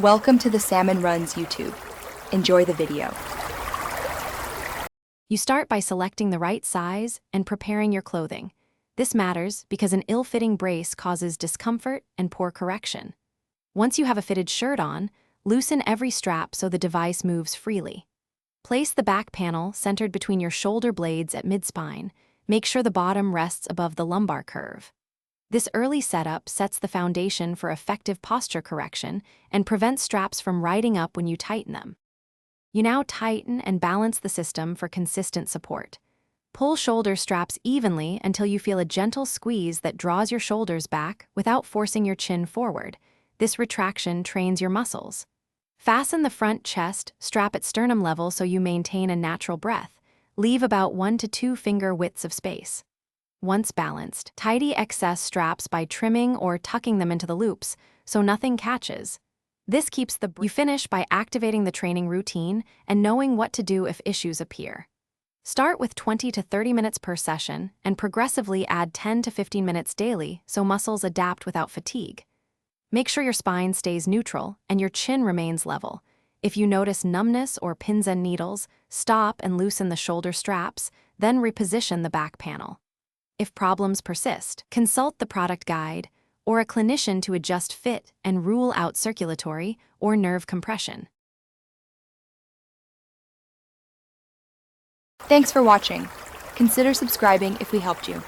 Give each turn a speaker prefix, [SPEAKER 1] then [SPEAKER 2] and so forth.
[SPEAKER 1] Welcome to the Salmon Runs YouTube. Enjoy the video.
[SPEAKER 2] You start by selecting the right size and preparing your clothing. This matters because an ill-fitting brace causes discomfort and poor correction. Once you have a fitted shirt on, loosen every strap so the device moves freely. Place the back panel centered between your shoulder blades at mid-spine. Make sure the bottom rests above the lumbar curve. This early setup sets the foundation for effective posture correction and prevents straps from riding up when you tighten them. You now tighten and balance the system for consistent support. Pull shoulder straps evenly until you feel a gentle squeeze that draws your shoulders back without forcing your chin forward. This retraction trains your muscles. Fasten the front chest strap at sternum level so you maintain a natural breath. Leave about 1 to 2 finger widths of space. Once balanced, tidy excess straps by trimming or tucking them into the loops so nothing catches. This keeps you finish by activating the training routine and knowing what to do if issues appear. Start with 20 to 30 minutes per session and progressively add 10 to 15 minutes daily so muscles adapt without fatigue. Make sure your spine stays neutral and your chin remains level. If you notice numbness or pins and needles, stop and loosen the shoulder straps, then reposition the back panel. If problems persist, consult the product guide or a clinician to adjust fit and rule out circulatory or nerve compression.
[SPEAKER 1] Thanks for watching. Consider subscribing if we helped you.